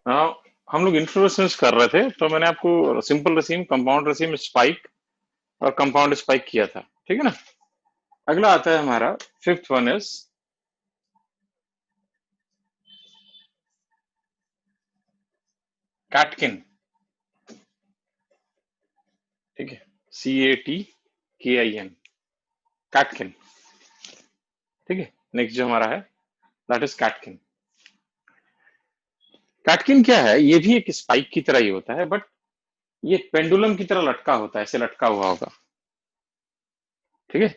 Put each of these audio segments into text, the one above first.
हाँ, हम लोग इन्फ्लोरेसेंस कर रहे थे, तो मैंने आपको सिंपल रेसिम, कंपाउंड रेसिम, स्पाइक और कंपाउंड स्पाइक किया था। ठीक है ना। अगला आता है हमारा फिफ्थ वन इज कैटकिन। ठीक है, CATKIN, कैटकिन। ठीक है, नेक्स्ट जो हमारा है दैट इज कैटकिन। कैटकिन क्या है, ये भी एक स्पाइक की तरह ही होता है, बट ये पेंडुलम की तरह लटका होता है, ऐसे लटका हुआ होगा। ठीक है,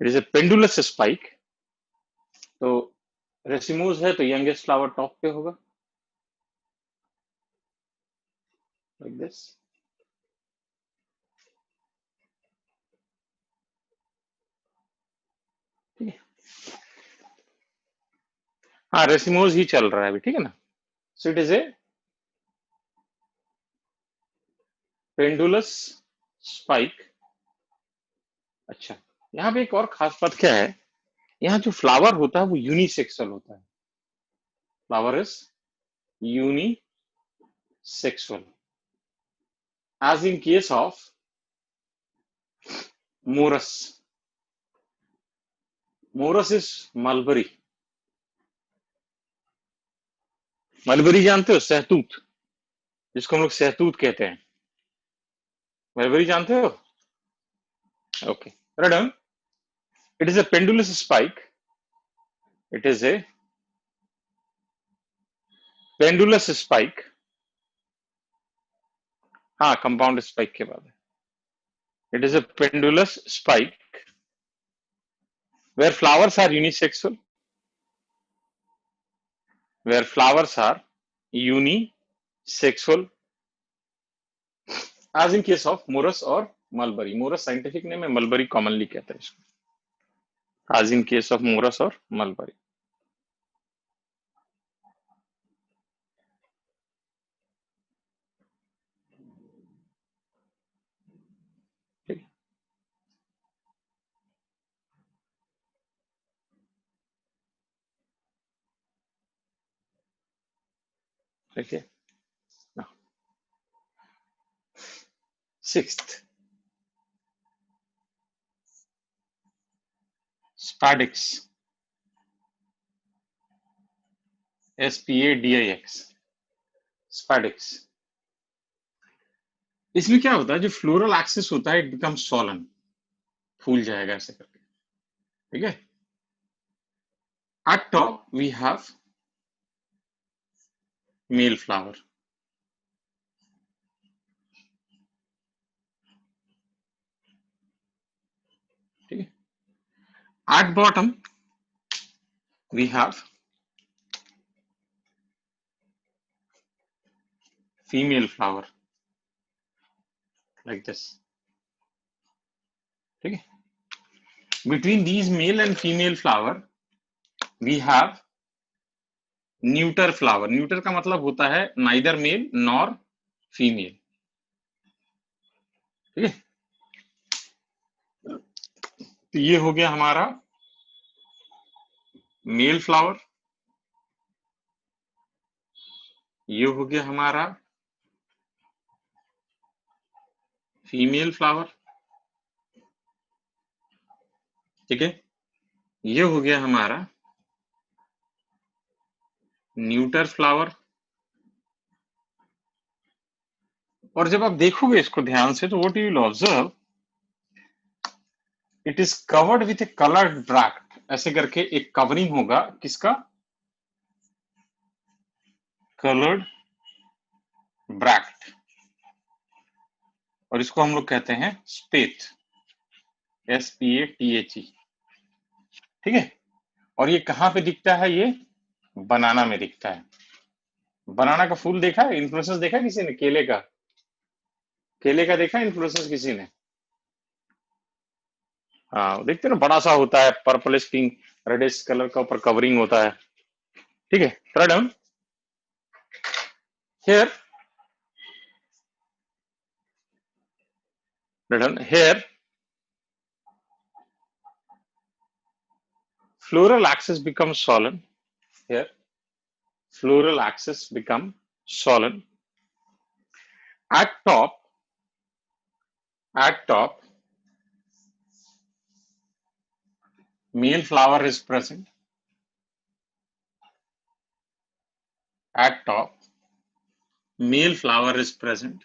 it is a pendulous spike. तो रेसिमोज है तो यंगेस्ट फ्लावर टॉप पे होगा, लाइक दिस। ठीक है, हाँ रेसिमोज ही चल रहा है अभी। ठीक है ना। So it is a pendulous spike. अच्छा, यहाँ पे एक और खास बात क्या है, यहाँ जो फ्लावर होता है वो यूनिसेक्सुअल होता है। Flower is unisexual, as in case of Morus. Morus is mulberry. Mulberry जानते हो, सहतूत, जिसको हम लोग सहतूत कहते हैं। मलबरी जानते हो? Okay, redeem. It is a pendulous spike. It is a pendulous spike. हाँ, कंपाउंड स्पाइक के बाद it is a pendulous spike where flowers are unisexual, where flowers are unisexual, as in case of morus और mulberry. morus scientific name है, mulberry commonly कहते हैं इसको, as in case of morus और mulberry. ठीक है। Sixth, spadix, SPADIX, spadix. इसमें क्या होता है, जो फ्लोरल एक्सिस होता है इट बिकम सॉलन, फूल जाएगा ऐसे करके। ठीक है, at top we have male flower. ठीक है, at bottom we have female flower like this. ठीक है, between these male and female flower we have neuter flower. Neuter का मतलब होता है नाइदर मेल नॉर फीमेल। ठीक है, तो ये हो गया हमारा मेल फ्लावर, ये हो गया हमारा फीमेल फ्लावर। ठीक है, ये हो गया हमारा न्यूटर फ्लावर। और जब आप देखोगे इसको ध्यान से तो what you will observe, it is covered with A coloured bract. ऐसे करके एक कवरिंग होगा किसका, कलर्ड ब्रैक्ट, और इसको हम लोग कहते हैं स्पेथ, SPATHE। ठीक है, और ये कहां पे दिखता है, ये बनाना में दिखता है। बनाना का फूल देखा है, इन्फ्लोरेसेंस देखा है किसी ने, केले का, केले का देखा है इन्फ्लोरेसेंस किसी ने? हाँ, देखते ना, बड़ा सा होता है, पर्पलिश पिंक रेडिश कलर का ऊपर कवरिंग होता है। ठीक है, थोड़ा down here, down here, floral axis becomes swollen here, floral axis become swollen. At top, male flower is present. At top, male flower is present.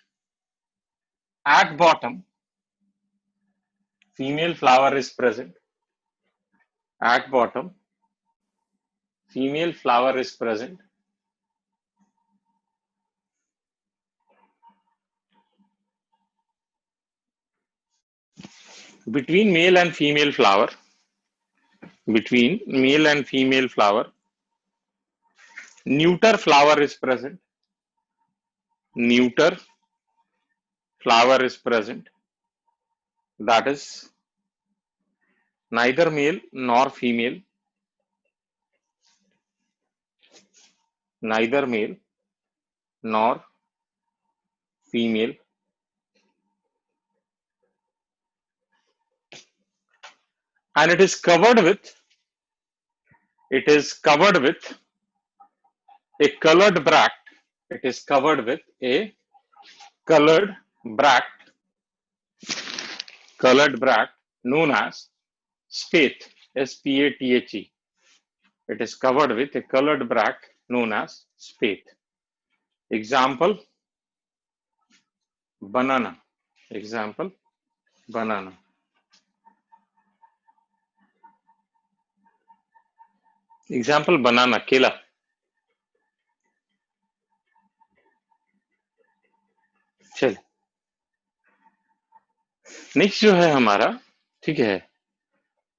At bottom, female flower is present. At bottom, female flower is present. Between male and female flower, neuter flower is present. Neuter flower is present. That is neither male nor female. Neither male nor female. And it is covered with a colored bract. It is covered with a colored bract known as spathe. S-P-A-T-H-E. It is covered with a colored bract known as spathe. Example, banana. Example, banana. Example, banana, केला. चल next जो है हमारा, ठीक है,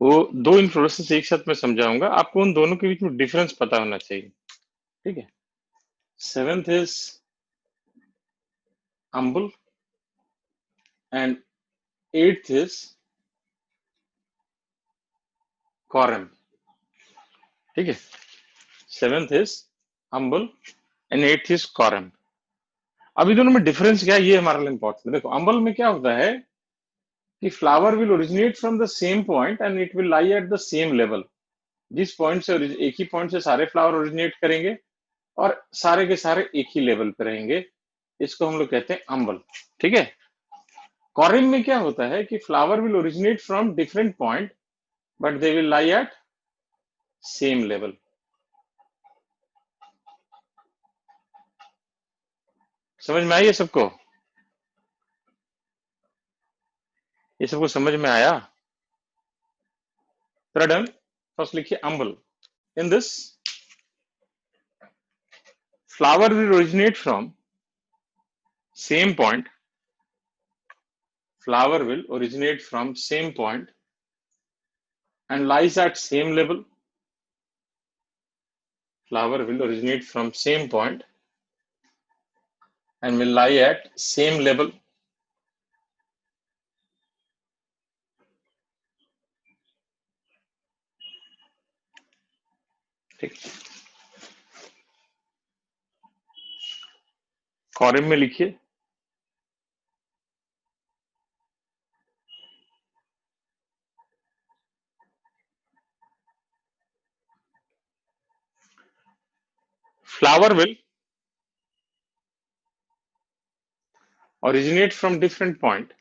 वो दो inflorescence एक साथ मैं समझाऊंगा, आपको उन दोनों के बीच में डिफरेंस पता होना चाहिए, ठीक है. 7th is umbel and 8th is corymb, ठीक है. 7th is umbel and 8th is corymb. अभी दोनों में डिफरेंस क्या है, ये हमारे लिए इंपॉर्टेंट है. देखो, अम्बुल में क्या होता है कि flower will originate from the same point and it will lie at the same level. जिस पॉइंट से, एक ही पॉइंट से सारे फ्लावर ओरिजिनेट करेंगे और सारे के सारे एक ही लेवल पे रहेंगे. इसको हम लोग कहते हैं अम्बल, ठीक है. कॉरिम में क्या होता है कि flower will originate from different point but they will lie at same level. समझ में आई है सबको? ये सबको समझ में आया? डन. फर्स्ट लिखिए अम्बल. In this flower will originate from same point. Flower will originate from same point and lies at same level. Flower will originate from same point and will lie at same level. ठीक. कॉरिम में लिखिए flower will originate from different point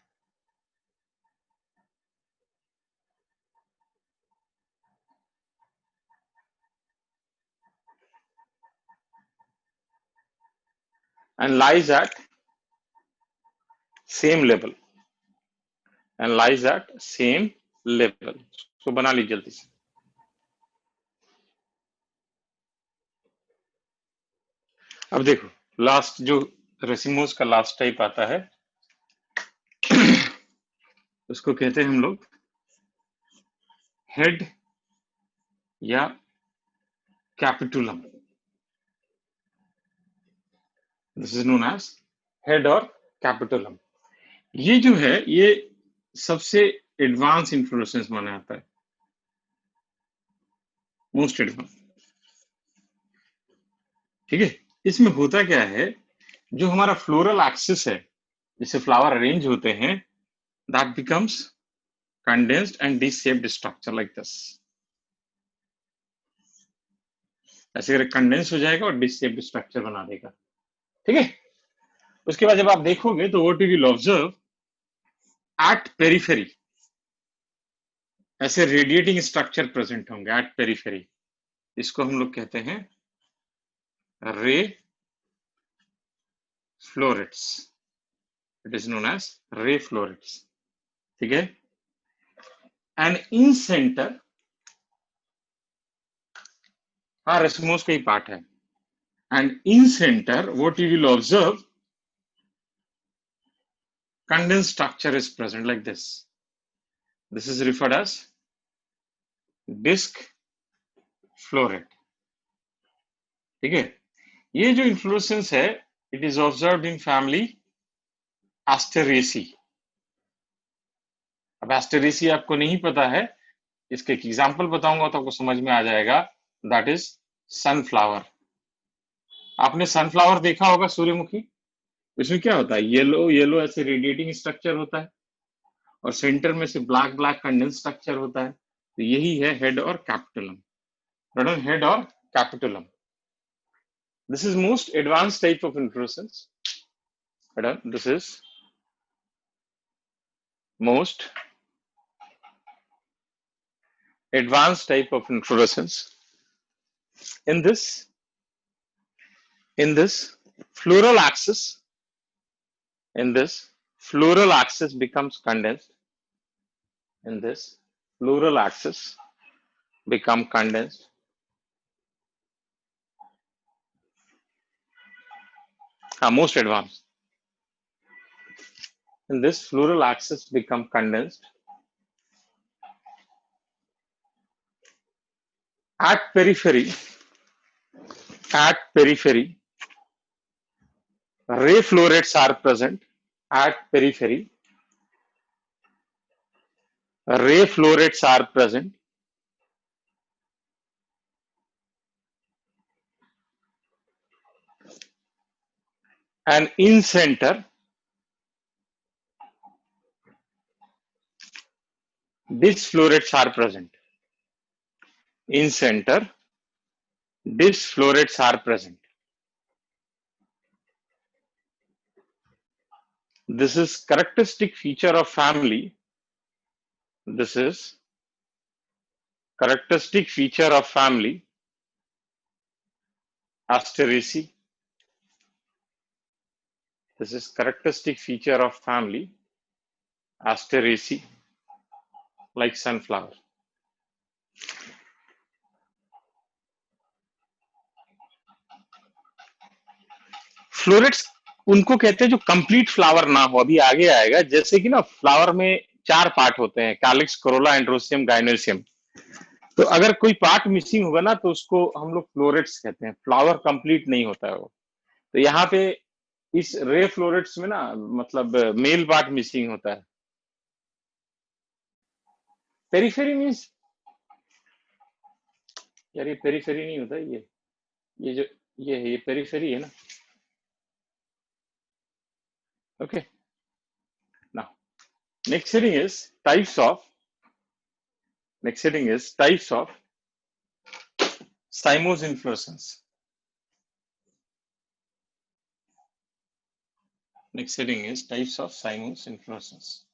and lies at same level. And lies at same level. So बना लीजिए जल्दी से. अब देखो, last जो रेसिमोस का लास्ट टाइप आता है उसको कहते हैं हम लोग हेड या capitulum. This is known as head और कैपिटुलम. ये जो है ये सबसे एडवांस इन्फ्लोरेसेंस माना जाता है, मोस्ट एडवांस, ठीक है. इसमें होता क्या है, जो हमारा फ्लोरल एक्सिस है जिससे फ्लावर अरेंज होते हैं, that becomes condensed and disc shaped structure like this. ऐसे करके कंडेंस हो जाएगा और डिश शेप्ड स्ट्रक्चर बना देगा। ठीक है, उसके बाद जब आप देखोगे तो what you will observe at periphery, ऐसे रेडिएटिंग स्ट्रक्चर प्रेजेंट होंगे एट पेरिफेरी। इसको हम लोग कहते हैं ray florets, it is known as ray florets. ठीक है, एंड इन सेंटर, हाँ रेसमोस का ही पार्ट है, and in centre what you will observe condensed structure is present like this. This is referred as disc floret. ठीक है, ये जो इन्फ्लोरेसेंस है it is observed in family Asteraceae. अब एस्टेरेसी आपको नहीं पता है, इसके एक एग्जांपल बताऊंगा तो आपको समझ में आ जाएगा, दैट इज सनफ्लावर। आपने सनफ्लावर देखा होगा, सूर्यमुखी, इसमें क्या होता है, येलो येलो ऐसे रेडिएटिंग स्ट्रक्चर होता है और सेंटर में से ब्लैक ब्लैक कंडेंस स्ट्रक्चर होता है। तो यही है हेड और कैपिटुलम, हेड और capitulum. This is most advanced type of inflorescence. This is most advanced type of inflorescence. In this floral axis, becomes condensed. In this floral axis become condensed. Most advanced. In this floral axis become condensed. At periphery, ray florets are present. At periphery, ray florets are present. And in center, disc florets are present. In center, disc florets are present. This is characteristic feature of family. This is characteristic feature of family Asteraceae. This is characteristic feature of family Asteraceae, like sunflower. Florets उनको कहते हैं जो complete flower ना हो, अभी आगे आएगा। जैसे कि ना फ्लावर में 4 पार्ट होते हैं, कैलिक्स, कोरोला, एंड्रोसियम, गाइनोसियम। तो अगर कोई पार्ट मिसिंग होगा ना तो उसको हम लोग फ्लोरेट्स कहते हैं, फ्लावर कंप्लीट नहीं होता है वो। तो यहाँ पे इस रे फ्लोरेट्स में ना मतलब मेल पार्ट मिसिंग होता है। पेरिफेरी मींस, यार ये पेरिफेरी नहीं होता, ये जो ये है, ये पेरिफेरी है ना। Okay, now next heading is types of साइमोस inflorescence. Next heading is types of cymose inflorescence.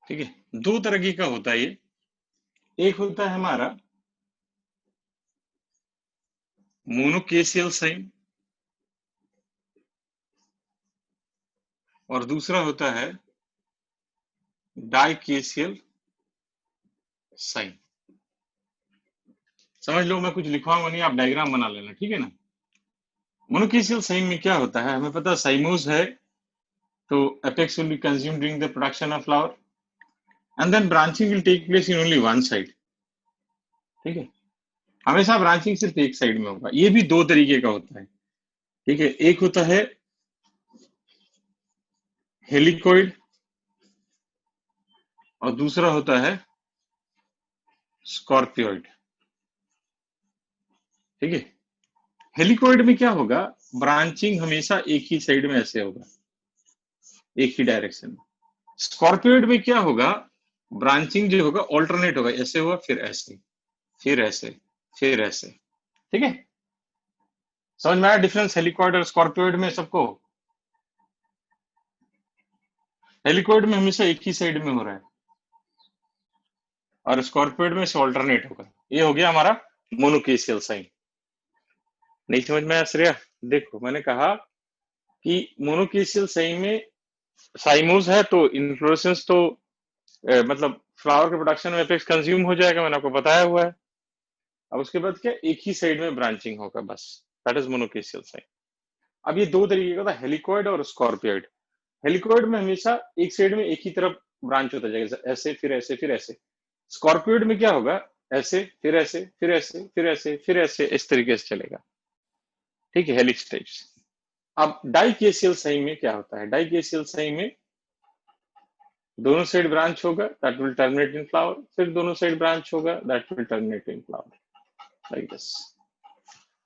ठीक है, 2 तरह का होता है ये। एक होता है हमारा मोनोकेशियल साइम और दूसरा होता है डाइकेशियल साइम। समझ लो, मैं कुछ लिखवाऊंगा नहीं, आप डायग्राम बना लेना, ठीक है ना। मोनोकेशियल साइम में क्या होता है, हमें पता है साइमोस है तो apex will be consumed during the production of flower and then branching will take place in only one side। ठीक है, हमेशा ब्रांचिंग सिर्फ एक साइड में होगा। ये भी 2 तरीके का होता है। ठीक है, एक होता है हेलिकोइड और दूसरा होता है स्कॉर्पियोइड, ठीक है। हेलिकोइड में क्या होगा, ब्रांचिंग हमेशा एक ही साइड में ऐसे होगा, एक ही डायरेक्शन में। स्कॉर्पियोइड में क्या होगा, ब्रांचिंग जो होगा ऑल्टरनेट होगा, ऐसे होगा फिर ऐसे, फिर ऐसे, फिर ऐसे, ठीक है। समझ में आया डिफरेंस हेलिकोइड और स्कॉर्पियोइड में सबको? हेलिकोइड में हमेशा एक ही साइड में हो रहा है और स्कॉर्पियोइड में से ऑल्टरनेट होगा। ये हो गया हमारा मोनोकेशियल साइन। नहीं समझ में आया श्रेया? देखो मैंने कहा कि मोनोकेशियल साइन में साइमोस है तो इन्फ्लोरेसेंस तो मतलब फ्लावर के प्रोडक्शन में एपेक्स कंज्यूम हो जाएगा, मैंने आपको बताया हुआ है। अब उसके बाद क्या, एक ही साइड में ब्रांचिंग होगा बस, दैट इज मोनोकेशियल साइन। अब ये दो तरीके का था, हेलिकोइड और स्कॉर्पियोइड। हेलिकोइड में हमेशा एक साइड में एक ही तरफ ब्रांच होता जाएगा, ऐसे फिर ऐसे फिर ऐसे। स्कॉर्पियोइड में क्या होगा, ऐसे फिर ऐसे फिर ऐसे फिर ऐसे फिर ऐसे, इस तरीके से चलेगा, ठीक है, हेलिक्स टाइप्स। अब डाइकेशियल साइन में क्या होता है, डाइकेशियल साइन में दोनों साइड ब्रांच होगा, that will terminate in flower, फिर दोनों साइड ब्रांच होगा, that will terminate in flower, like this,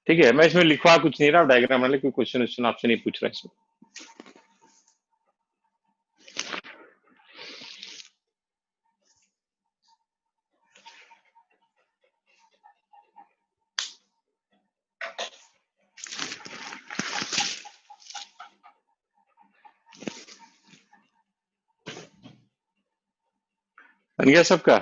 ठीक है। मैं इसमें लिखवा कुछ नहीं रहा, डायग्राम वाले कोई क्वेश्चन आपसे नहीं पूछ रहा इसमें। बन गया सबका?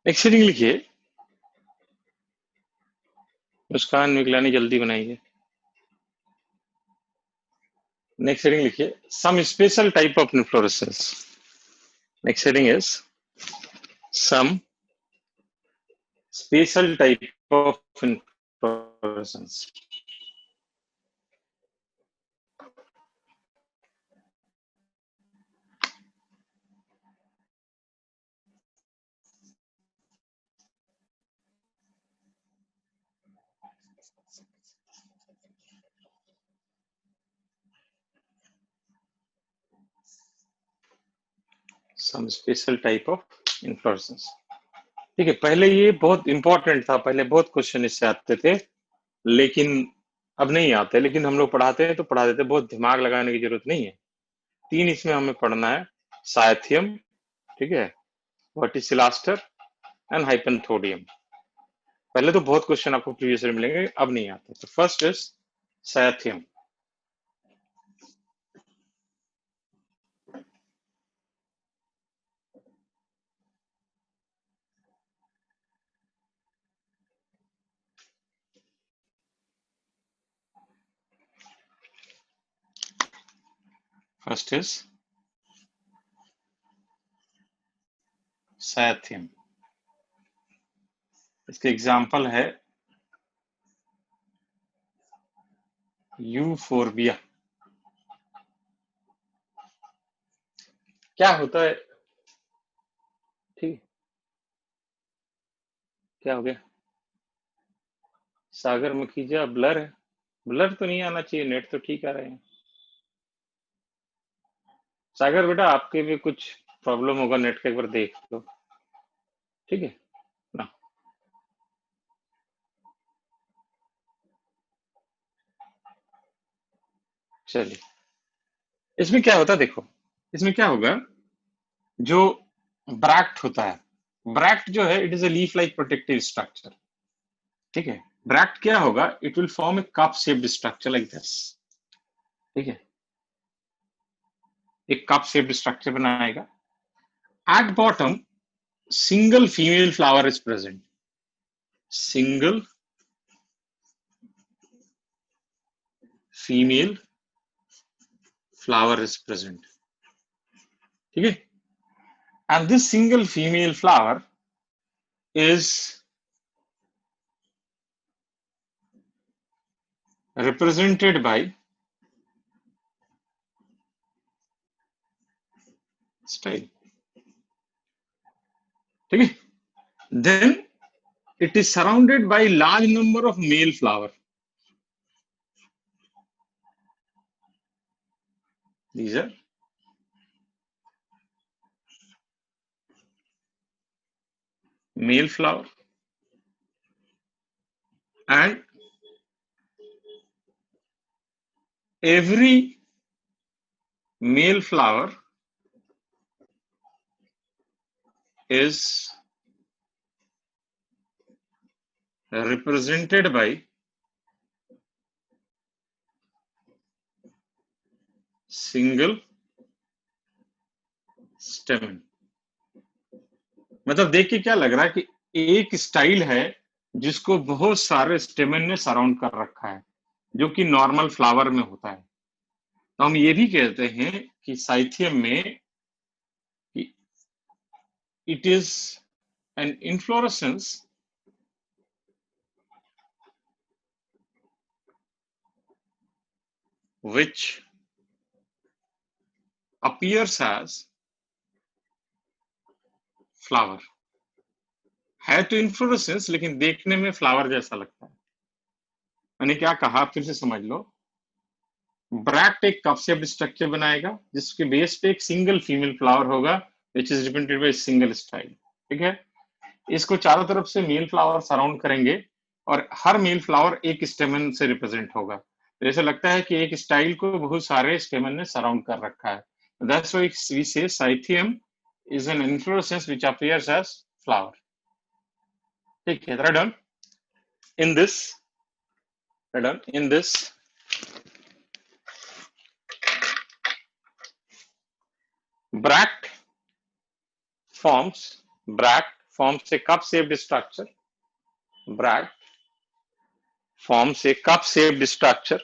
नेक्स्ट हेडिंग लिखिए, मुस्कान निगलानी जल्दी बनाइए। नेक्स्ट हेडिंग लिखिए, some special type of inflorescence. Next heading is some special type of inflorescence. सम स्पेशल टाइप ऑफ इन्फ्लोरेसेंस, ठीक है। पहले ये बहुत इंपॉर्टेंट था, पहले बहुत क्वेश्चन इससे आते थे, लेकिन अब नहीं आते। लेकिन हम लोग पढ़ाते हैं तो पढ़ा देते, बहुत दिमाग लगाने की जरूरत नहीं है। तीन इसमें हमें पढ़ना है, साइथियम, ठीक है, वर्टिसिलास्टर एंड हाइपेंथोडियम। पहले तो बहुत क्वेश्चन आपको प्रीवियस ईयर मिलेंगे, अब नहीं आते। तो first is cyathium. First is cyathium. इसके एग्जाम्पल है यूफोर्बिया। क्या होता है, ठीक, क्या हो गया? सागर मुखीजा ब्लर है, ब्लर तो नहीं आना चाहिए, नेट तो ठीक आ रहे हैं। सागर बेटा आपके भी कुछ प्रॉब्लम होगा, नेट का एक बार देख लो, ठीक है ना। चलिए, इसमें क्या होता है देखो, इसमें क्या होगा, जो ब्रैक्ट होता है, ब्रैक्ट जो है it is a leaf like protective structure, ठीक है। ब्रैक्ट क्या होगा, it will form A cup shaped structure like this, ठीक है, एक कप शेप्ड स्ट्रक्चर बनाएगा। At bottom single female flower is present, single female flower is present, ठीक है। And this single female flower is represented by style, ठीक है। Then it is surrounded by large number of male flower, These are male flower, and every male flower is represented by single stamen. मतलब देख के क्या लग रहा है कि एक स्टाइल है जिसको बहुत सारे स्टेमन ने सराउंड कर रखा है, जो कि नॉर्मल फ्लावर में होता है। तो हम ये भी कहते हैं कि साइथियम में it is an inflorescence which appears as flower. है तो इन्फ्लोरेसेंस लेकिन देखने में फ्लावर जैसा लगता है। मैंने क्या कहा, फिर से समझ लो। ब्रैक्ट एक कप शेप्ड स्ट्रक्चर बनाएगा जिसके बेस पे एक सिंगल फीमेल फ्लावर होगा which is represented by single style. ठीक है, इसको चारों तरफ से मेल फ्लावर सराउंड करेंगे और हर मेल फ्लावर एक स्टेमन से रिप्रेजेंट होगा। तो ऐसा लगता है कि एक स्टाइल को बहुत सारे स्टेमन ने सराउंड कर रखा है। दैट्स व्हाई वी से cyathium is an inflorescence which appears as flower. ठीक है, done in this, done in this bract forms a cup shaped structure. Bract forms a cup shaped structure.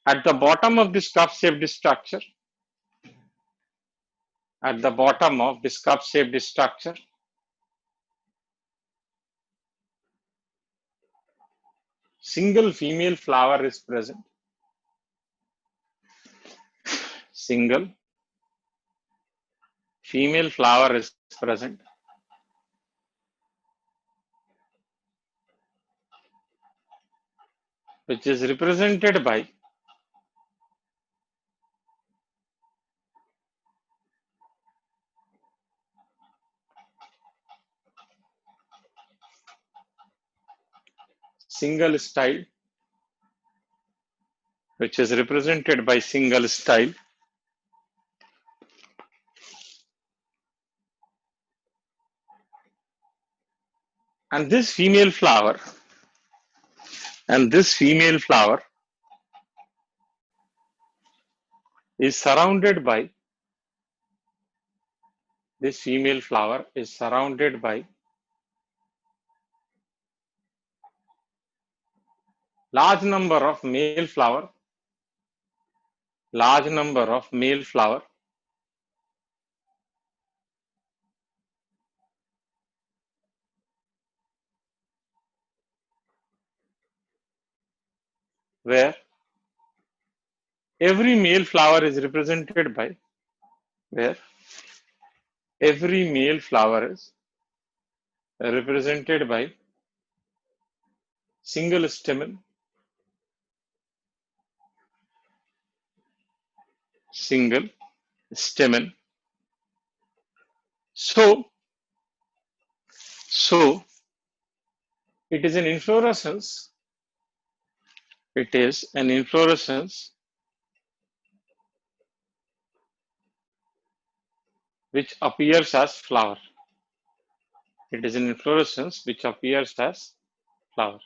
At the bottom of this cup shaped structure, single female flower is present. Single female flower is present. Which is represented by single style, which is represented by single style. And this female flower is surrounded by large number of male flower where every male flower is represented by single stamen, So it is an inflorescence. Which appears as flower. It is an inflorescence which appears as flower.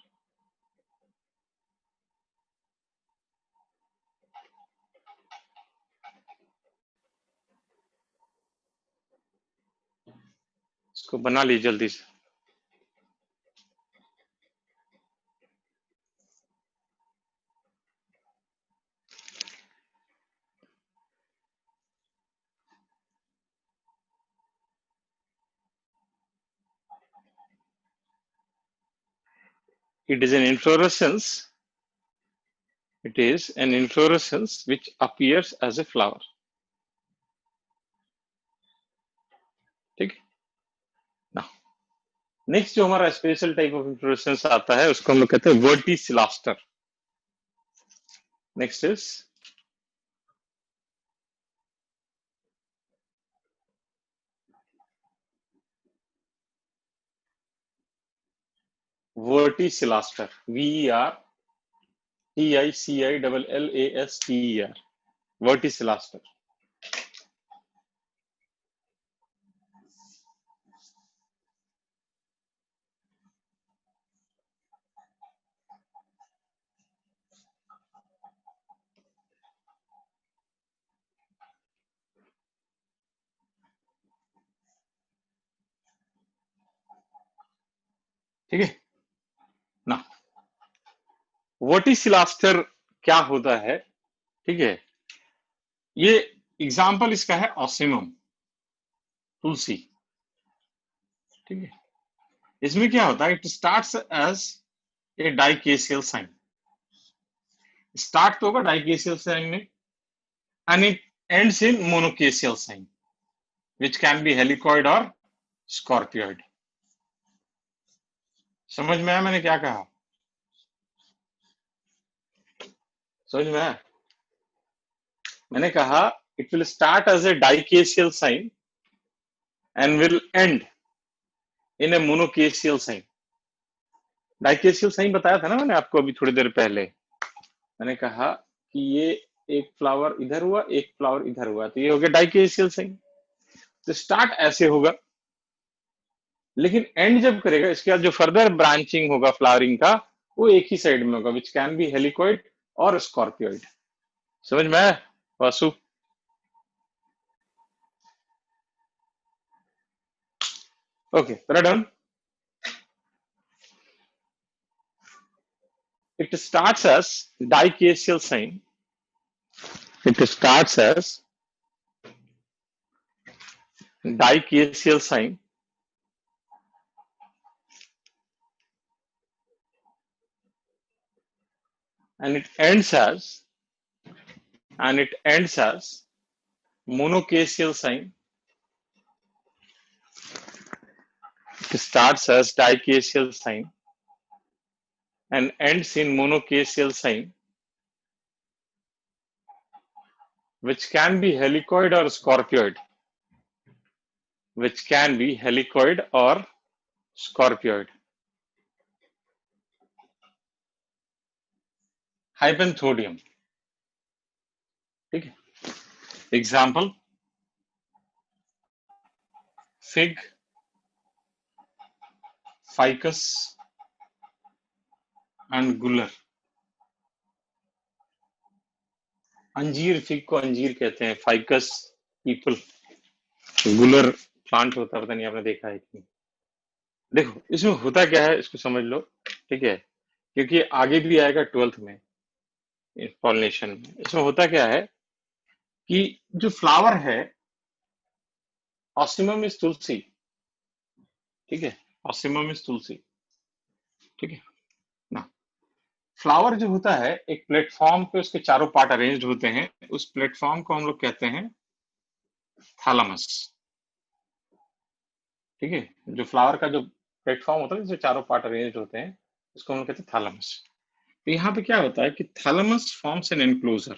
इसको बना ली जल्दी से। It is an inflorescence which appears as a flower. ठीक है ना। Next जो हमारा special type of इंफ्लोरेसेंस आता है उसको हम लोग कहते हैं verticillaster. Next is verticillaster. VERTICILLASTER. Verticillaster. ठीक है ना। वर्टिसिलास्टर क्या होता है, ठीक है, ये एग्जाम्पल इसका है ऑसिमम, तुलसी। ठीक है, इसमें क्या होता है, it starts as a dichasial cyme. Start तो होगा डाइकेशियल साइन में, and it ends in monochasial cyme, which can be helicoid और स्कॉर्पियोइड। समझ में आया मैंने क्या कहा? समझ में आया? मैंने कहा it will start as a dichasial cyme and will end in a monochasial cyme. Dichasial cyme बताया था ना मैंने आपको अभी थोड़ी देर पहले। मैंने कहा कि ये एक फ्लावर इधर हुआ, एक फ्लावर इधर हुआ, तो ये हो गया डाइकेशियल साइन। तो स्टार्ट ऐसे होगा, लेकिन एंड जब करेगा इसके बाद जो फर्दर ब्रांचिंग होगा फ्लावरिंग का, वो एक ही साइड में होगा, विच कैन बी हेलिकॉइड और स्कॉर्पियोइड। समझ में आया Vasu? Okay, done. It starts as dicacial sign. It starts as dicacial sign and it ends as monocacial sign. It starts as dicacial sign and ends in monocacial sign, which can be helicoid or scorpioid. Which can be helicoid or scorpioid. Hypanthodium. ठीक है, example fig, ficus and गुलर। अंजीर, fig को अंजीर कहते हैं, ficus people, गुलर plant होता है, पता नहीं आपने देखा है कि नहीं। देखो इसमें होता क्या है इसको समझ लो, ठीक है, क्योंकि आगे भी आएगा 12th में पॉलिनेशन में। इसमें होता क्या है कि जो फ्लावर है, ऑस्टिमम इज तुलसी, ठीक है, ऑस्टिमम इज तुलसी, ठीक है ना। फ्लावर जो होता है एक प्लेटफॉर्म पे, उसके चारों पार्ट अरेंज्ड होते हैं, उस प्लेटफॉर्म को हम लोग कहते हैं थैलामस। ठीक है, जो फ्लावर का जो प्लेटफॉर्म होता है जिसमें चारों पार्ट अरेंज्ड होते हैं, उसको हम लोग कहते हैं थैलामस। तो यहाँ पे क्या होता है कि थैलामस फॉर्म्स एन एनक्लोजर,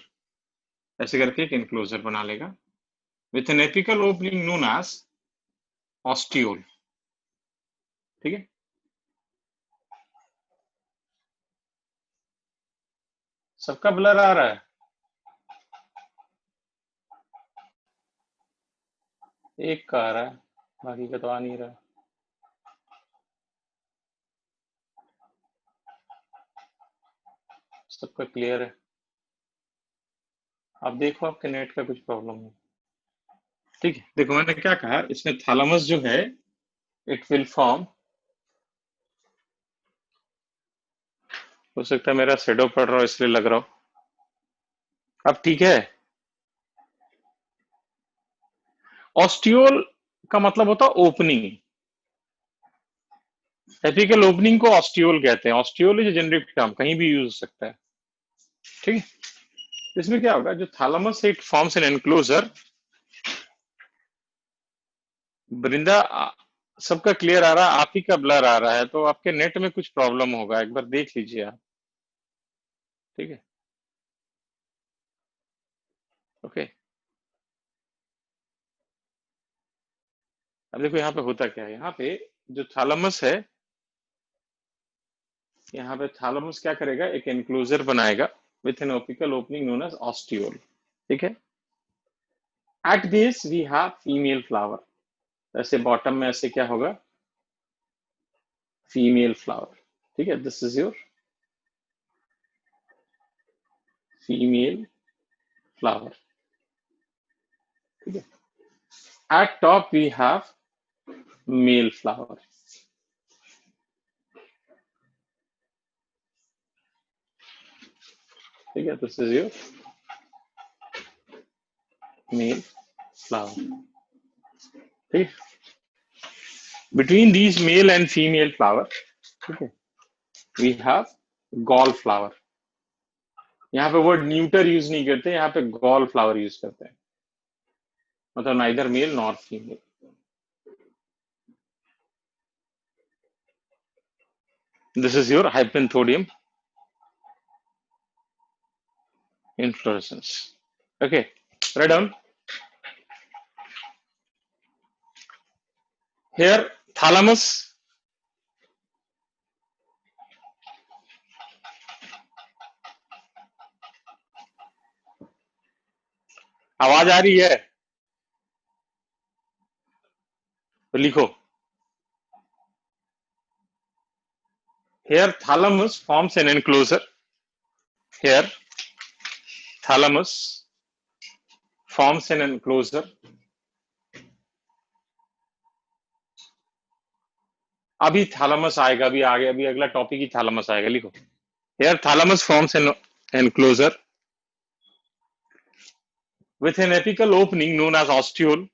ऐसे करके एक एनक्लोजर बना लेगा with an apical opening known as ostiole. ठीक है, सबका ब्लर आ रहा है? एक का आ रहा है, बाकी का तो आ नहीं रहा। सबका क्लियर है? आप देखो आपके नेट का कुछ प्रॉब्लम है। ठीक है, देखो मैंने क्या कहा, इसमें थैलामस जो है इट विल फॉर्म, हो सकता है मेरा शेडो पड़ रहा हो इसलिए लग रहा हो। अब ठीक है, ऑस्टियोल का मतलब होता है ओपनिंग। एपिकल ओपनिंग को ऑस्टियोल कहते हैं। ऑस्टियोल इज जेनरिक टर्म, कहीं भी यूज हो सकता है। ठीक है, इसमें क्या होगा, जो thalamus it forms an enclosure. Vrinda सबका क्लियर आ रहा है, आप ही का ब्लर आ रहा है, तो आपके नेट में कुछ प्रॉब्लम होगा, एक बार देख लीजिए आप। ठीक है, ओके, अब देखो यहाँ पे होता क्या है, यहाँ पे जो थैलेमस है, यहाँ पे थैलेमस क्या करेगा, एक एनक्लोजर बनाएगा with an apical opening known as ostiole. ठीक है, at this we have female flower. ऐसे बॉटम में ऐसे क्या होगा, फीमेल फ्लावर। ठीक है, this is your female flower. ठीक है, at top we have male flower. ठीक है, this is your male flower. ठीक, between these male and female flower, ठीक है, वी हैव गॉल फ्लावर। यहाँ पे वर्ड न्यूटर यूज नहीं करते, यहाँ पे गॉल फ्लावर यूज करते हैं, मतलब neither male nor female. This is your hypanthodium inflorescence. Okay, write down here thalamus, आवाज आ रही है तो लिखो। Here thalamus forms an enclosure. Here thalamus forms an enclosure. अभी थैलेमस आएगा, अभी आगे, अभी अगला टॉपिक ही थैलेमस आएगा, लिखो। Here thalamus forms an enclosure with an apical opening known as ostiole.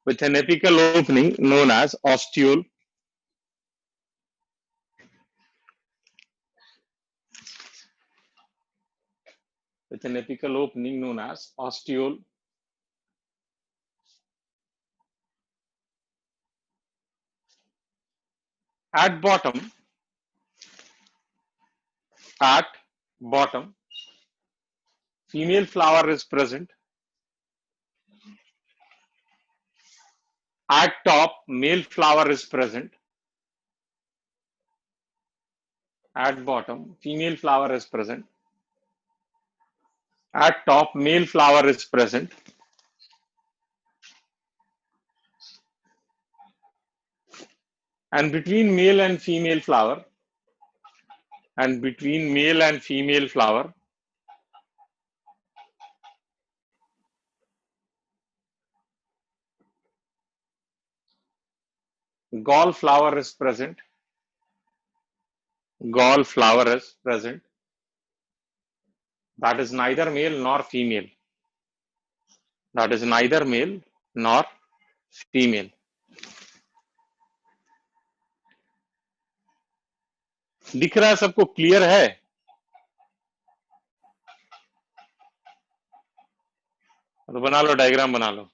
With an apical opening known as ostiole. With an apical opening known as ostiole. At bottom, female flower is present. At top, male flower is present. At bottom, female flower is present. At top, male flower is present. And between male and female flower, gall flower is present. Gall flower is present. That is neither male nor female. That is neither male nor female. दिख रहा है सबको, clear है? तो बना लो, diagram बना लो।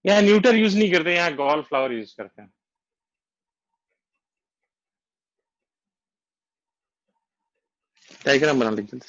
यहाँ neuter use नहीं करते, यहाँ गॉल फ्लावर यूज करते हैं। डायग्राम बना लीजिए।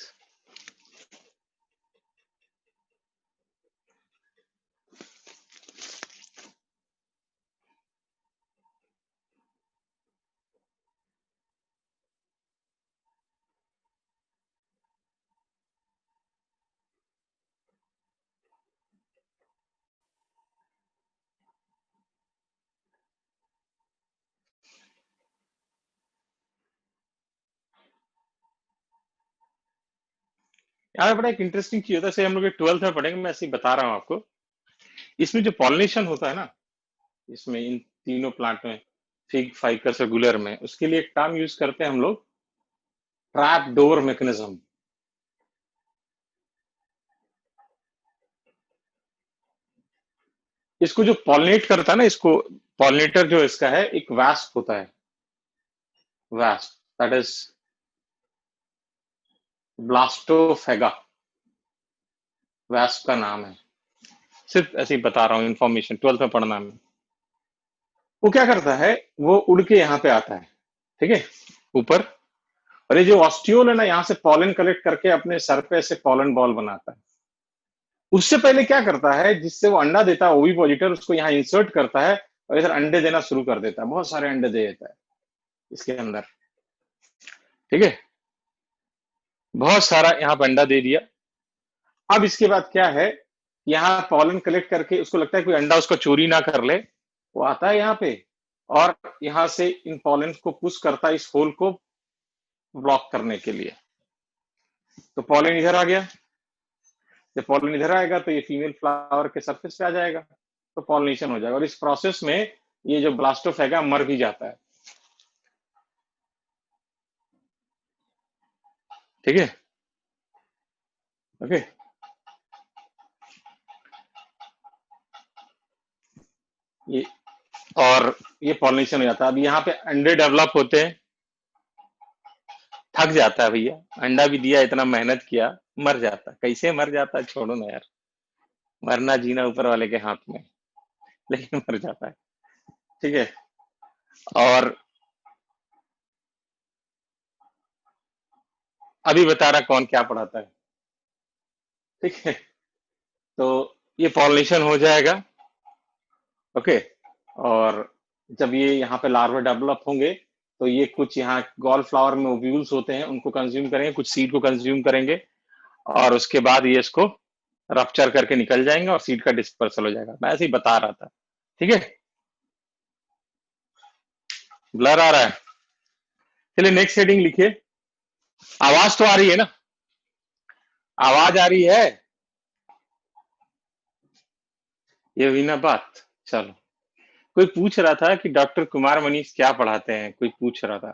यहाँ बड़ा एक इंटरेस्टिंग चीज होता है, जैसे हम लोग 12th में पढ़ेंगे, मैं ऐसे ही बता रहा हूँ आपको। इसमें जो पॉलिनेशन होता है ना, इसमें इन तीनों प्लांट में, फिग, फाइकस और गुलर में, उसके लिए एक टर्म यूज करते हैं हम लोग, ट्रैप डोर मैकेनिज्म। इसको जो पॉलिनेट करता है ना, इसको पॉलिनेटर जो इसका है, एक वास्प होता है, wasp, that is Blastophaga, wasp का नाम है। सिर्फ ऐसे ही बता रहा हूँ, इन्फॉर्मेशन 12th में पढ़ना है। वो क्या करता है, वो उड़ के यहाँ पे आता है, ठीक है, ऊपर। और ये जो ऑस्टियोल है ना, यहाँ से पॉलन कलेक्ट करके अपने सर पे ऐसे पॉलन बॉल बनाता है। उससे पहले क्या करता है, जिससे वो अंडा देता है ओविपोजिटर, उसको यहाँ इंसर्ट करता है और इधर अंडे देना शुरू कर देता है, बहुत सारे अंडे दे देता है इसके अंदर, ठीक है, बहुत सारा यहाँ पे अंडा दे दिया। अब इसके बाद क्या है, यहाँ पॉलन कलेक्ट करके उसको लगता है कोई अंडा उसका चोरी ना कर ले, वो आता है यहाँ पे और यहाँ से इन पॉलन को पुश करता है इस होल को ब्लॉक करने के लिए। तो पॉलन इधर आ गया, जब पॉलन इधर आएगा तो ये फीमेल फ्लावर के सरफेस पे आ जाएगा, तो पॉलिनेशन हो जाएगा। और इस प्रोसेस में ये जो ब्लास्टोफैगा मर भी जाता है, ठीक है, ओके। ये और ये पॉलिनेशन हो जाता है। अब यहाँ पे अंडे डेवलप होते हैं, थक जाता है भैया, अंडा भी दिया, इतना मेहनत किया, मर जाता है। कैसे मर जाता है छोड़ो ना यार, मरना जीना ऊपर वाले के हाथ में, लेकिन मर जाता है, ठीक है। और अभी बता रहा कौन क्या पढ़ाता है, ठीक है। तो ये पॉलिनेशन हो जाएगा, ओके। और जब ये यहाँ पे लार्वा डेवलप होंगे तो ये कुछ यहाँ गॉल फ्लावर में ओव्यूल्स होते हैं, उनको कंज्यूम करेंगे, कुछ सीड को कंज्यूम करेंगे और उसके बाद ये इसको रप्चर करके निकल जाएंगे और सीड का डिस्पर्सल हो जाएगा। मैं ऐसे ही बता रहा था, ठीक है। ब्लर आ रहा है, चलिए नेक्स्ट हेडिंग लिखिए। आवाज तो आ रही है ना, आवाज आ रही है, ये हुई ना बात। चलो, कोई पूछ रहा था कि डॉक्टर कुमार मनीष क्या पढ़ाते हैं, कोई पूछ रहा था।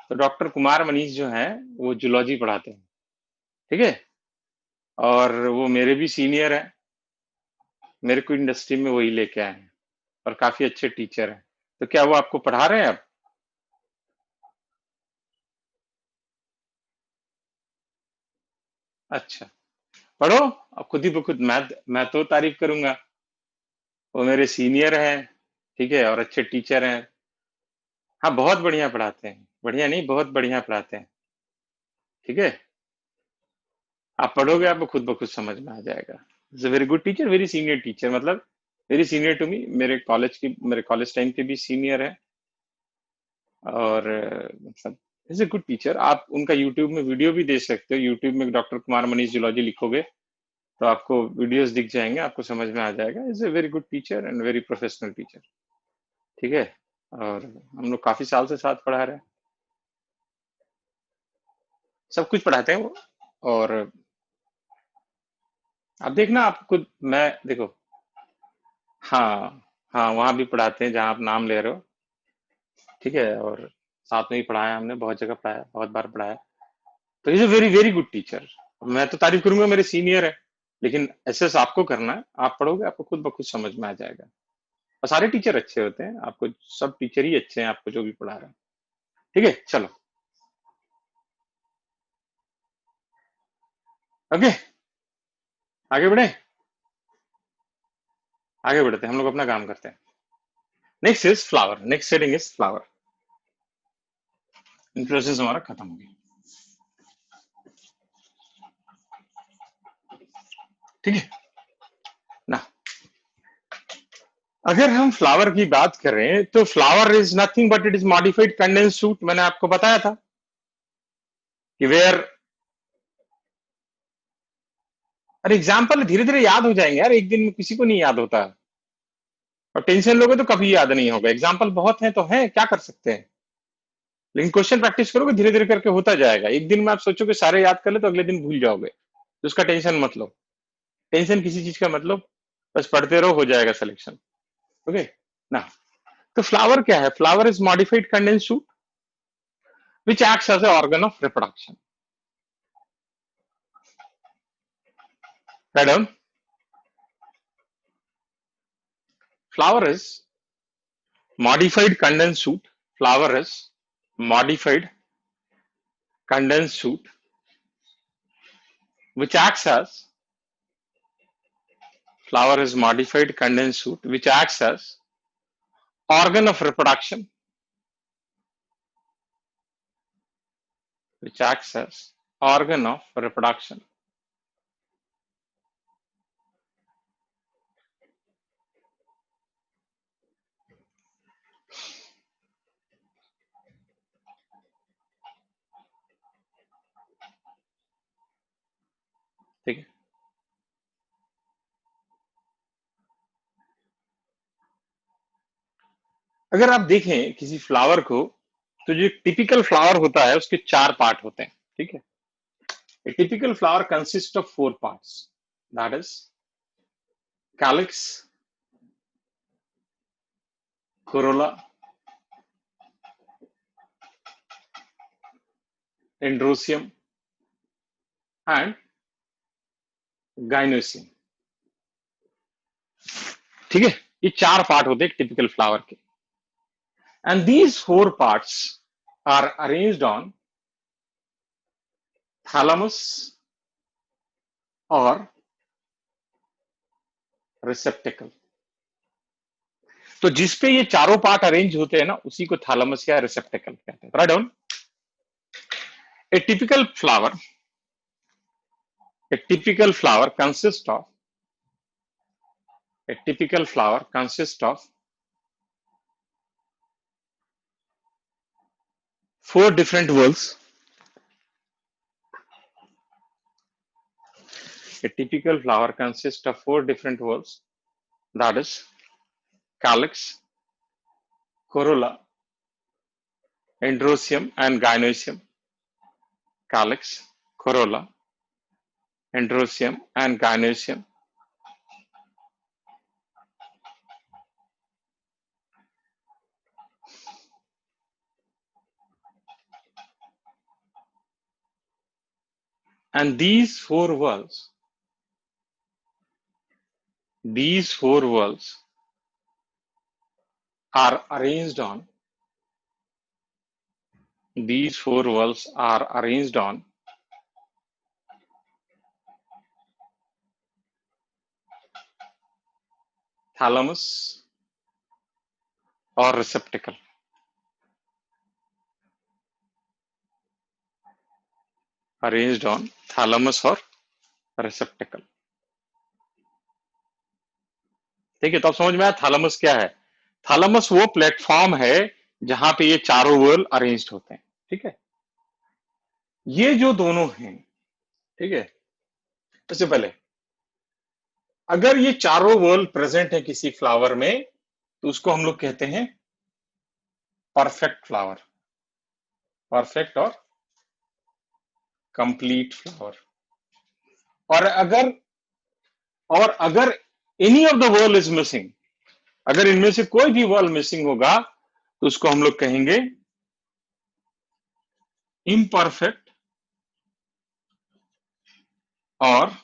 तो डॉक्टर कुमार मनीष जो है वो जूलॉजी पढ़ाते हैं, ठीक है। और वो मेरे भी सीनियर हैं, मेरे को इंडस्ट्री में वही लेके आए हैं और काफी अच्छे टीचर हैं। तो क्या वो आपको पढ़ा रहे हैं अब? अच्छा, पढ़ो, अब खुद ही ब खुद। मैं तो तारीफ करूंगा, वो मेरे सीनियर हैं, ठीक है, और अच्छे टीचर हैं। हाँ, बहुत बढ़िया पढ़ाते हैं, बढ़िया नहीं बहुत बढ़िया पढ़ाते हैं, ठीक है। आप पढ़ोगे आपको खुद ब खुद समझ में आ जाएगा। Is a very good teacher, very senior teacher, मतलब वेरी सीनियर टू मी, मेरे कॉलेज टाइम के भी सीनियर है। और मतलब इज ए गुड टीचर। आप उनका यूट्यूब में वीडियो भी देख सकते हो, यूट्यूब में डॉक्टर कुमार मनीष जूलॉजी लिखोगे तो आपको वीडियोस दिख जाएंगे, आपको समझ में आ जाएगा। Is a very good teacher and very professional teacher, ठीक है। और हम लोग काफी साल से साथ पढ़ा रहे हैं, सब कुछ पढ़ाते हैं वो। और आप देखना, आप खुद, मैं देखो, हाँ हाँ, वहां भी पढ़ाते हैं जहाँ आप नाम ले रहे हो, ठीक है। और साथ में ही पढ़ाया हमने, बहुत जगह पढ़ाया, बहुत बार पढ़ाया। तो is a very very good teacher. मैं तो तारीफ करूंगा, मेरे सीनियर है, लेकिन एसएस आपको करना है, आप पढ़ोगे आपको खुद ब खुद समझ में आ जाएगा। और सारे टीचर अच्छे होते हैं, आपको सब टीचर ही अच्छे हैं, आपको जो भी पढ़ा रहे हैं, ठीक है। चलो, ओके, आगे बढ़े, आगे बढ़ते हैं, हम लोग अपना काम करते हैं। Next is flower, next heading is flower. Process हमारा खत्म हो गया, ठीक है ना। अगर हम फ्लावर की बात करें तो flower is nothing but it is modified condense suit. मैंने आपको बताया था कि वेयर, अरे एग्जाम्पल धीरे धीरे याद हो जाएंगे यार, एक दिन में किसी को नहीं याद होता। और टेंशन लोगे तो कभी याद नहीं होगा। एग्जाम्पल बहुत है तो है, क्या कर सकते हैं। लेकिन क्वेश्चन प्रैक्टिस करोगे धीरे धीरे करके होता जाएगा। एक दिन में आप सोचोगे सारे याद कर ले तो अगले दिन भूल जाओगे, तो उसका टेंशन मत लो। टेंशन किसी चीज का मतलब, बस पढ़ते रहो, हो जाएगा सिलेक्शन, ओके ना। तो फ्लावर क्या है? Flower is modified condense shoot which acts as a organ of reproduction. Madam, flower is modified condensed suit. Flower is modified condensed suit which acts as, flower is modified condensed suit which acts as organ of reproduction, which acts as organ of reproduction. ठीक है, अगर आप देखें किसी flower को, तो जो typical flower होता है उसके 4 पार्ट होते हैं। ठीक है, a typical flower consist of 4 parts, that is calyx, corolla, androecium and gynoecium. ठीक है, ये 4 पार्ट होते हैं टिपिकल फ्लावर के, and these 4 parts are arranged on thalamus और रिसेप्टिकल। तो जिसपे ये चारों पार्ट अरेंज होते हैं ना, उसी को थैलेमस या रिसेप्टिकल कहते हैं। Write down, A typical flower, a typical flower consists of a typical flower consists of 4 different whorls. A typical flower consists of 4 different whorls, that is calyx, corolla, androsium and gynoecium. Calyx, corolla, androsium and gynoecium. And these 4 whorls are arranged on thalamus or receptacle. Arranged on thalamus or receptacle. ठीक है, तो अब समझ में आया thalamus क्या है। Thalamus वो प्लेटफॉर्म है जहां पे ये चारों व्हर्ल अरेंज्ड होते हैं। ठीक है, ये जो दोनों हैं, ठीक है, इससे पहले अगर ये चारों व्हर्ल प्रेजेंट है किसी फ्लावर में, तो उसको हम लोग कहते हैं परफेक्ट फ्लावर, परफेक्ट और कंप्लीट फ्लावर। और अगर any of the whorl is missing, अगर इनमें से कोई भी व्हर्ल मिसिंग होगा, तो उसको हम लोग कहेंगे इम्परफेक्ट और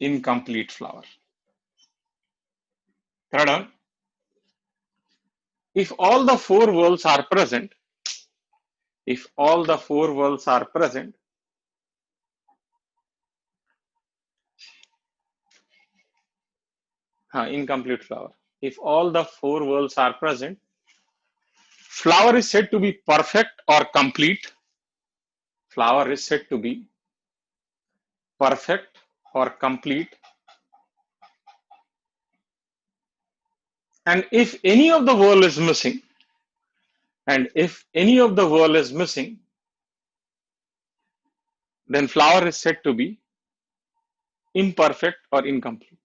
incomplete flower. Third one, if all the 4 whorls are present, incomplete flower. If all the 4 whorls are present, flower is said to be perfect or complete. Flower is said to be perfect or complete. And if any of the whorl is missing, then flower is said to be imperfect or incomplete.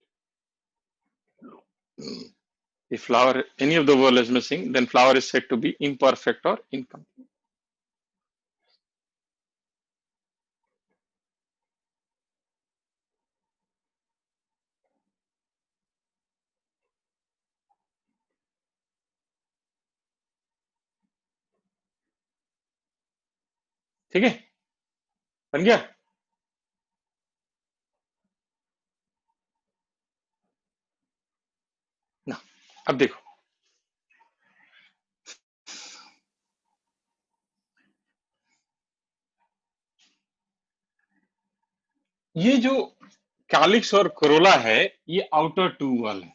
If any of the whorl is missing, then flower is said to be imperfect or incomplete. ठीक है, बन गया ना। अब देखो, ये जो calyx और कोरोला है, ये आउटर 2 वाल है।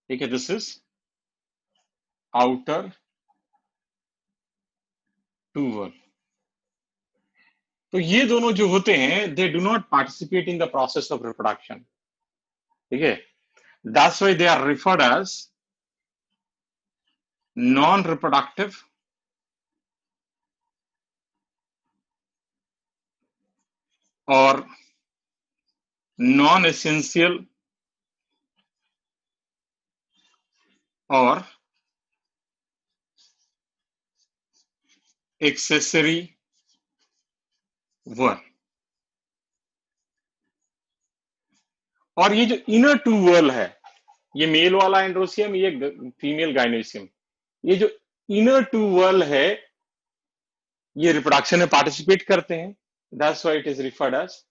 ठीक है, this is outer two whorl. तो ये दोनों जो होते हैं they do not participate in the process of reproduction, ठीक है। That's why they are referred as non reproductive और नॉन एसेंशियल और एक्सेसरी वर्ल। और ये जो इनर टू वर्ल है, ये मेल वाला एंड्रोसियम, ये फीमेल गाइनोसियम, ये जो इनर टू वर्ल है ये रिप्रोडक्शन में पार्टिसिपेट करते हैं। That's why it is referred as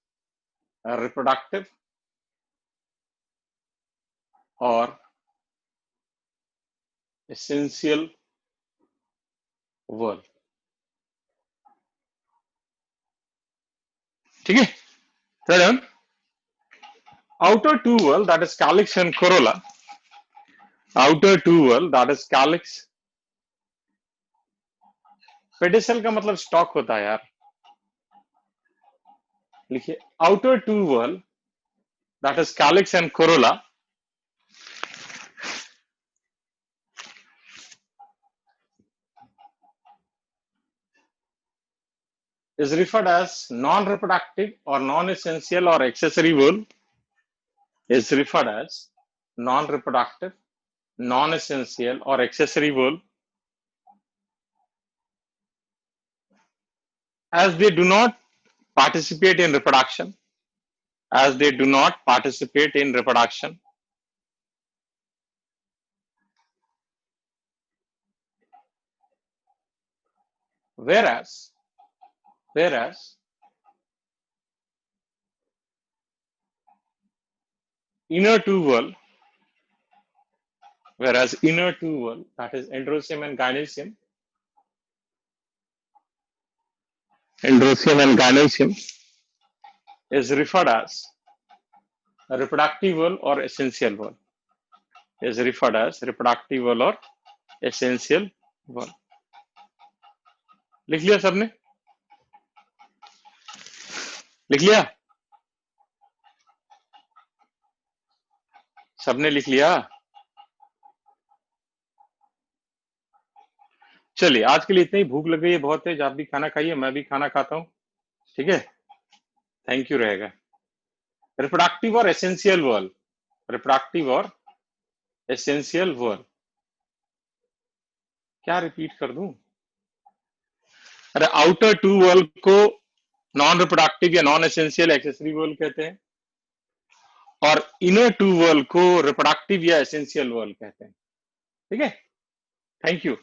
reproductive और एसेंशियल वर्ल, ठीक है। Then, outer two whorl, that is calyx and corolla. Outer two whorl, that is calyx. Pedicel का मतलब स्टॉक होता है यार, लिखिए outer two whorl, that is calyx and corolla, is referred as non-reproductive or non-essential or accessory whorl. Is referred as non-reproductive, non-essential or accessory whorl, as they do not participate in reproduction, as they do not participate in reproduction. Whereas inner two whorl, that is androsium and gynoecium, is referred as a reproductive whorl or essential whorl, is referred as reproductive whorl or essential whorl. लिख लिया सबने? लिख लिया? सबने लिख लिया? चलिए आज के लिए इतना ही, भूख लग गई है बहुत तेज, आप भी खाना खाइए, मैं भी खाना खाता हूँ, ठीक है। थैंक यू रहेगा। रिप्रोडक्टिव और एसेंशियल वॉल, रिप्रोडक्टिव और एसेंशियल वॉल, क्या रिपीट कर दूं? अरे आउटर टू वॉल को नॉन रिप्रोडक्टिव या नॉन एसेंशियल एक्सेसरी वॉल कहते हैं और इनर टू वॉल को रिप्रोडक्टिव या एसेंशियल वॉल कहते हैं, ठीक है। Thank you.